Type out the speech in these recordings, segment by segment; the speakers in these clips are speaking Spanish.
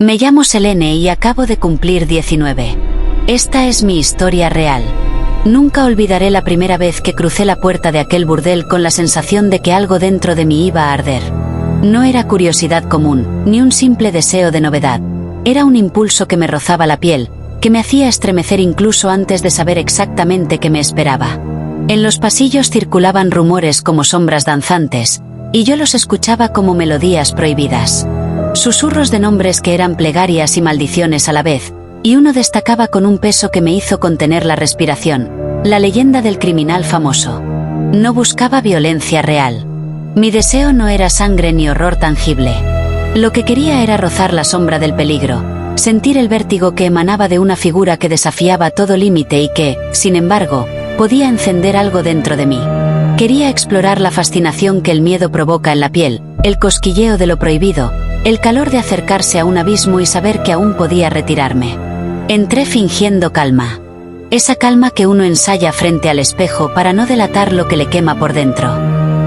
Me llamo Selene y acabo de cumplir 19. Esta es mi historia real. Nunca olvidaré la primera vez que crucé la puerta de aquel burdel con la sensación de que algo dentro de mí iba a arder. No era curiosidad común, ni un simple deseo de novedad. Era un impulso que me rozaba la piel, que me hacía estremecer incluso antes de saber exactamente qué me esperaba. En los pasillos circulaban rumores como sombras danzantes, y yo los escuchaba como melodías prohibidas. Susurros de nombres que eran plegarias y maldiciones a la vez, y uno destacaba con un peso que me hizo contener la respiración: la leyenda del criminal famoso. No buscaba violencia real. Mi deseo no era sangre ni horror tangible. Lo que quería era rozar la sombra del peligro, sentir el vértigo que emanaba de una figura que desafiaba todo límite y que, sin embargo, podía encender algo dentro de mí. Quería explorar la fascinación que el miedo provoca en la piel, el cosquilleo de lo prohibido, el calor de acercarse a un abismo y saber que aún podía retirarme. Entré fingiendo calma. Esa calma que uno ensaya frente al espejo para no delatar lo que le quema por dentro.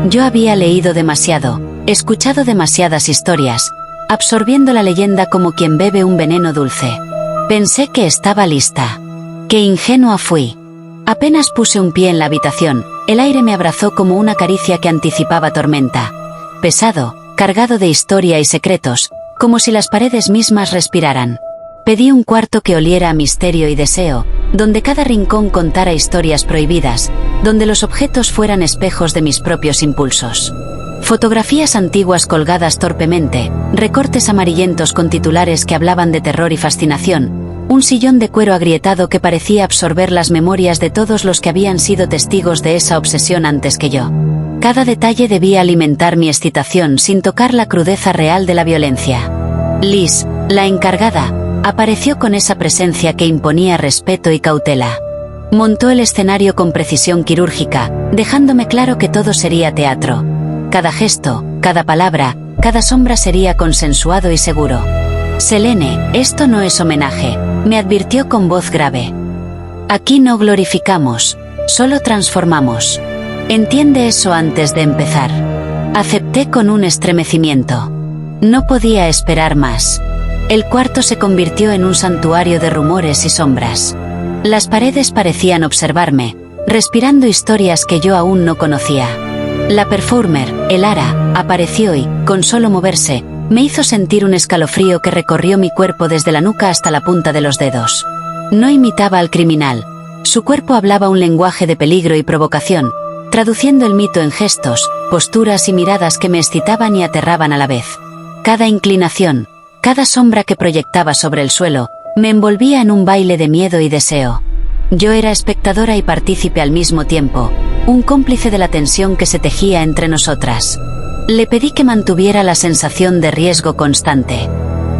Yo había leído demasiado, escuchado demasiadas historias, absorbiendo la leyenda como quien bebe un veneno dulce. Pensé que estaba lista. Qué ingenua fui. Apenas puse un pie en la habitación, el aire me abrazó como una caricia que anticipaba tormenta. Pesado, cargado de historia y secretos, como si las paredes mismas respiraran. Pedí un cuarto que oliera a misterio y deseo, donde cada rincón contara historias prohibidas, donde los objetos fueran espejos de mis propios impulsos. Fotografías antiguas colgadas torpemente, recortes amarillentos con titulares que hablaban de terror y fascinación, un sillón de cuero agrietado que parecía absorber las memorias de todos los que habían sido testigos de esa obsesión antes que yo. Cada detalle debía alimentar mi excitación sin tocar la crudeza real de la violencia. Liz, la encargada, apareció con esa presencia que imponía respeto y cautela. Montó el escenario con precisión quirúrgica, dejándome claro que todo sería teatro. Cada gesto, cada palabra, cada sombra sería consensuado y seguro. Selene, esto no es homenaje, me advirtió con voz grave. Aquí no glorificamos, solo transformamos. Entiende eso antes de empezar. Acepté con un estremecimiento. No podía esperar más. El cuarto se convirtió en un santuario de rumores y sombras. Las paredes parecían observarme, respirando historias que yo aún no conocía. La performer, Elara, apareció y, con solo moverse, me hizo sentir un escalofrío que recorrió mi cuerpo desde la nuca hasta la punta de los dedos. No imitaba al criminal. Su cuerpo hablaba un lenguaje de peligro y provocación, traduciendo el mito en gestos, posturas y miradas que me excitaban y aterraban a la vez. Cada inclinación, cada sombra que proyectaba sobre el suelo, me envolvía en un baile de miedo y deseo. Yo era espectadora y partícipe al mismo tiempo, un cómplice de la tensión que se tejía entre nosotras. Le pedí que mantuviera la sensación de riesgo constante.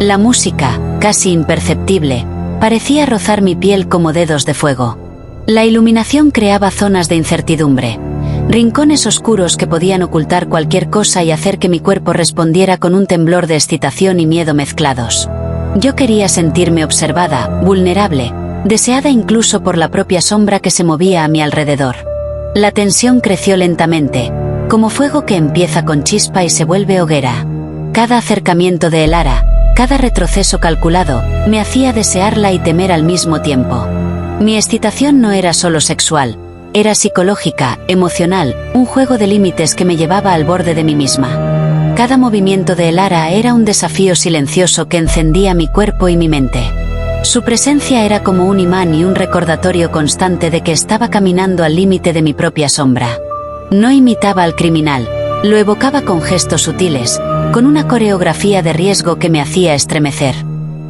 La música, casi imperceptible, parecía rozar mi piel como dedos de fuego. La iluminación creaba zonas de incertidumbre, rincones oscuros que podían ocultar cualquier cosa y hacer que mi cuerpo respondiera con un temblor de excitación y miedo mezclados. Yo quería sentirme observada, vulnerable, deseada incluso por la propia sombra que se movía a mi alrededor. La tensión creció lentamente, como fuego que empieza con chispa y se vuelve hoguera. Cada acercamiento de Elara, cada retroceso calculado, me hacía desearla y temer al mismo tiempo. Mi excitación no era solo sexual, era psicológica, emocional, un juego de límites que me llevaba al borde de mí misma. Cada movimiento de Elara era un desafío silencioso que encendía mi cuerpo y mi mente. Su presencia era como un imán y un recordatorio constante de que estaba caminando al límite de mi propia sombra. No imitaba al criminal, lo evocaba con gestos sutiles, con una coreografía de riesgo que me hacía estremecer.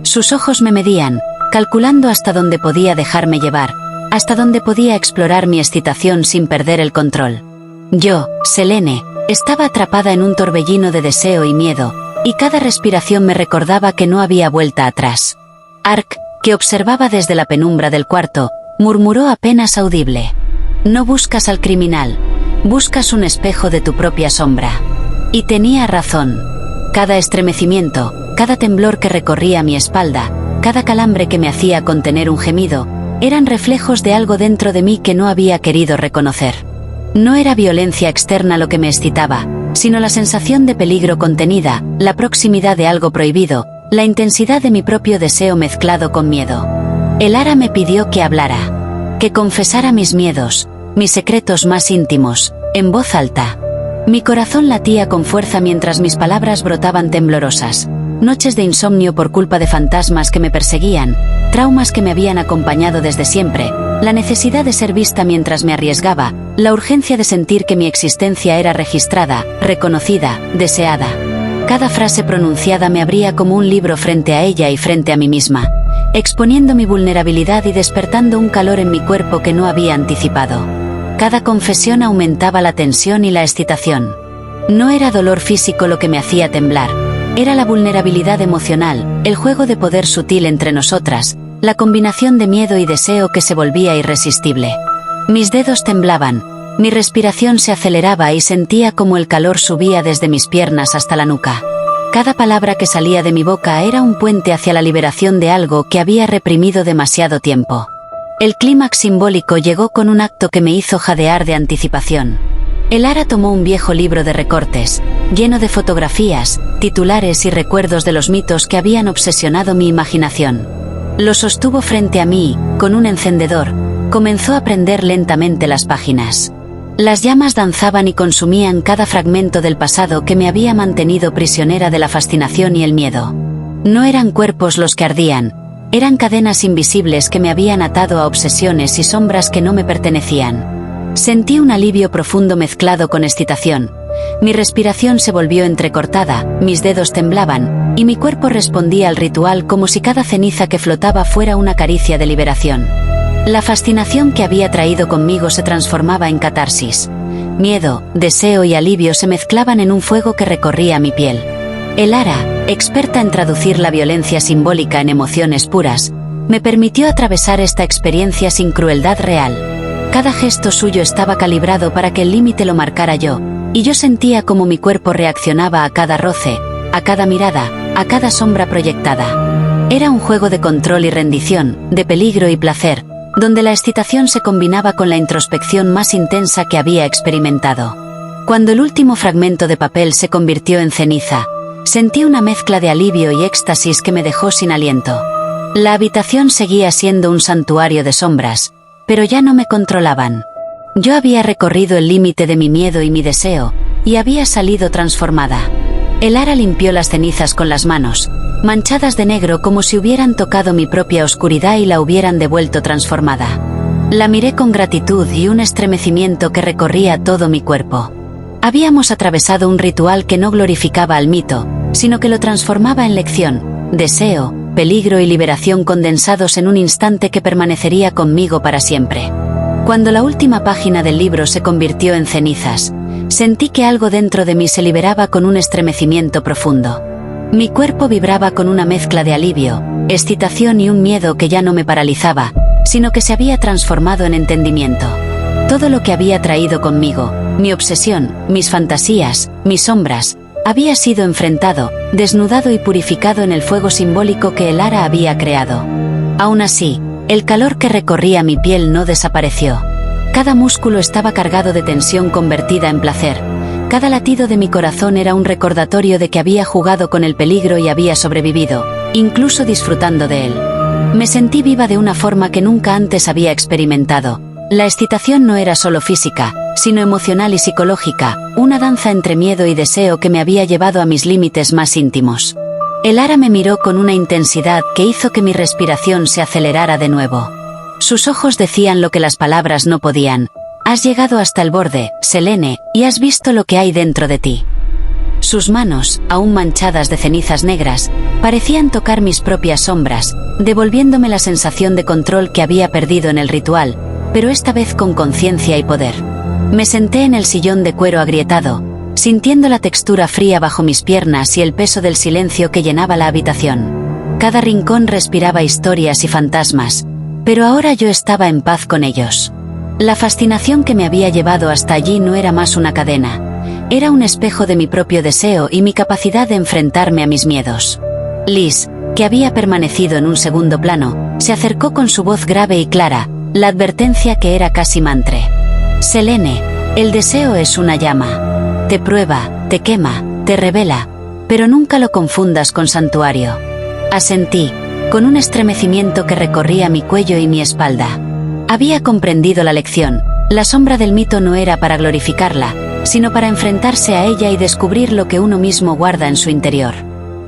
Sus ojos me medían, calculando hasta dónde podía dejarme llevar, hasta dónde podía explorar mi excitación sin perder el control. Yo, Selene, estaba atrapada en un torbellino de deseo y miedo, y cada respiración me recordaba que no había vuelta atrás. Ark, que observaba desde la penumbra del cuarto, murmuró apenas audible: «No buscas al criminal, buscas un espejo de tu propia sombra». Y tenía razón. Cada estremecimiento, cada temblor que recorría mi espalda, cada calambre que me hacía contener un gemido, eran reflejos de algo dentro de mí que no había querido reconocer. No era violencia externa lo que me excitaba, sino la sensación de peligro contenida, la proximidad de algo prohibido, la intensidad de mi propio deseo mezclado con miedo. El Ara me pidió que hablara, que confesara mis miedos, mis secretos más íntimos, en voz alta. Mi corazón latía con fuerza mientras mis palabras brotaban temblorosas. Noches de insomnio por culpa de fantasmas que me perseguían, traumas que me habían acompañado desde siempre, la necesidad de ser vista mientras me arriesgaba, la urgencia de sentir que mi existencia era registrada, reconocida, deseada. Cada frase pronunciada me abría como un libro frente a ella y frente a mí misma, exponiendo mi vulnerabilidad y despertando un calor en mi cuerpo que no había anticipado. Cada confesión aumentaba la tensión y la excitación. No era dolor físico lo que me hacía temblar. Era la vulnerabilidad emocional, el juego de poder sutil entre nosotras, la combinación de miedo y deseo que se volvía irresistible. Mis dedos temblaban, mi respiración se aceleraba y sentía como el calor subía desde mis piernas hasta la nuca. Cada palabra que salía de mi boca era un puente hacia la liberación de algo que había reprimido demasiado tiempo. El clímax simbólico llegó con un acto que me hizo jadear de anticipación. El Ara tomó un viejo libro de recortes, lleno de fotografías, titulares y recuerdos de los mitos que habían obsesionado mi imaginación. Lo sostuvo frente a mí, con un encendedor, comenzó a prender lentamente las páginas. Las llamas danzaban y consumían cada fragmento del pasado que me había mantenido prisionera de la fascinación y el miedo. No eran cuerpos los que ardían, eran cadenas invisibles que me habían atado a obsesiones y sombras que no me pertenecían. Sentí un alivio profundo mezclado con excitación. Mi respiración se volvió entrecortada, mis dedos temblaban, y mi cuerpo respondía al ritual como si cada ceniza que flotaba fuera una caricia de liberación. La fascinación que había traído conmigo se transformaba en catarsis. Miedo, deseo y alivio se mezclaban en un fuego que recorría mi piel. El Ara, experta en traducir la violencia simbólica en emociones puras, me permitió atravesar esta experiencia sin crueldad real. Cada gesto suyo estaba calibrado para que el límite lo marcara yo, y yo sentía como mi cuerpo reaccionaba a cada roce, a cada mirada, a cada sombra proyectada. Era un juego de control y rendición, de peligro y placer, donde la excitación se combinaba con la introspección más intensa que había experimentado. Cuando el último fragmento de papel se convirtió en ceniza, sentí una mezcla de alivio y éxtasis que me dejó sin aliento. La habitación seguía siendo un santuario de sombras, pero ya no me controlaban. Yo había recorrido el límite de mi miedo y mi deseo, y había salido transformada. El Ara limpió las cenizas con las manos, manchadas de negro como si hubieran tocado mi propia oscuridad y la hubieran devuelto transformada. La miré con gratitud y un estremecimiento que recorría todo mi cuerpo. Habíamos atravesado un ritual que no glorificaba al mito, sino que lo transformaba en lección, deseo, peligro y liberación condensados en un instante que permanecería conmigo para siempre. Cuando la última página del libro se convirtió en cenizas, sentí que algo dentro de mí se liberaba con un estremecimiento profundo. Mi cuerpo vibraba con una mezcla de alivio, excitación y un miedo que ya no me paralizaba, sino que se había transformado en entendimiento. Todo lo que había traído conmigo, mi obsesión, mis fantasías, mis sombras, había sido enfrentado, desnudado y purificado en el fuego simbólico que el Ara había creado. Aún así, el calor que recorría mi piel no desapareció. Cada músculo estaba cargado de tensión convertida en placer. Cada latido de mi corazón era un recordatorio de que había jugado con el peligro y había sobrevivido, incluso disfrutando de él. Me sentí viva de una forma que nunca antes había experimentado. La excitación no era solo física, sino emocional y psicológica, una danza entre miedo y deseo que me había llevado a mis límites más íntimos. El Ara me miró con una intensidad que hizo que mi respiración se acelerara de nuevo. Sus ojos decían lo que las palabras no podían. Has llegado hasta el borde, Selene, y has visto lo que hay dentro de ti. Sus manos, aún manchadas de cenizas negras, parecían tocar mis propias sombras, devolviéndome la sensación de control que había perdido en el ritual, pero esta vez con conciencia y poder. Me senté en el sillón de cuero agrietado, sintiendo la textura fría bajo mis piernas y el peso del silencio que llenaba la habitación. Cada rincón respiraba historias y fantasmas, pero ahora yo estaba en paz con ellos. La fascinación que me había llevado hasta allí no era más una cadena, era un espejo de mi propio deseo y mi capacidad de enfrentarme a mis miedos. Liz, que había permanecido en un segundo plano, se acercó con su voz grave y clara, la advertencia que era casi mantre. Selene, el deseo es una llama. Te prueba, te quema, te revela, pero nunca lo confundas con santuario. Asentí, con un estremecimiento que recorría mi cuello y mi espalda. Había comprendido la lección. La sombra del mito no era para glorificarla, sino para enfrentarse a ella y descubrir lo que uno mismo guarda en su interior.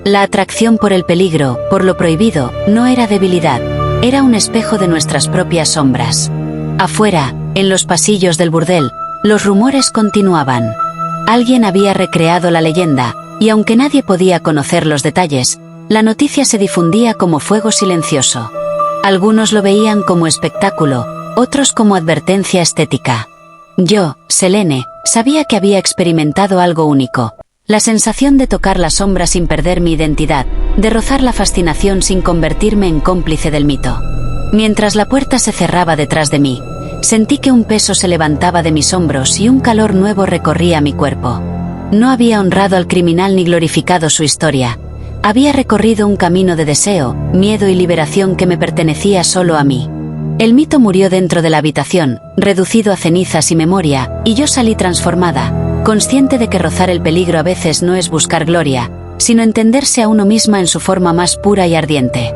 La atracción por el peligro, por lo prohibido, no era debilidad, era un espejo de nuestras propias sombras. Afuera, en los pasillos del burdel, los rumores continuaban. Alguien había recreado la leyenda, y aunque nadie podía conocer los detalles, la noticia se difundía como fuego silencioso. Algunos lo veían como espectáculo, otros como advertencia estética. Yo, Selene, sabía que había experimentado algo único. La sensación de tocar la sombra sin perder mi identidad, de rozar la fascinación sin convertirme en cómplice del mito. Mientras la puerta se cerraba detrás de mí, sentí que un peso se levantaba de mis hombros y un calor nuevo recorría mi cuerpo. No había honrado al criminal ni glorificado su historia. Había recorrido un camino de deseo, miedo y liberación que me pertenecía solo a mí. El mito murió dentro de la habitación, reducido a cenizas y memoria, y yo salí transformada, consciente de que rozar el peligro a veces no es buscar gloria, sino entenderse a uno misma en su forma más pura y ardiente.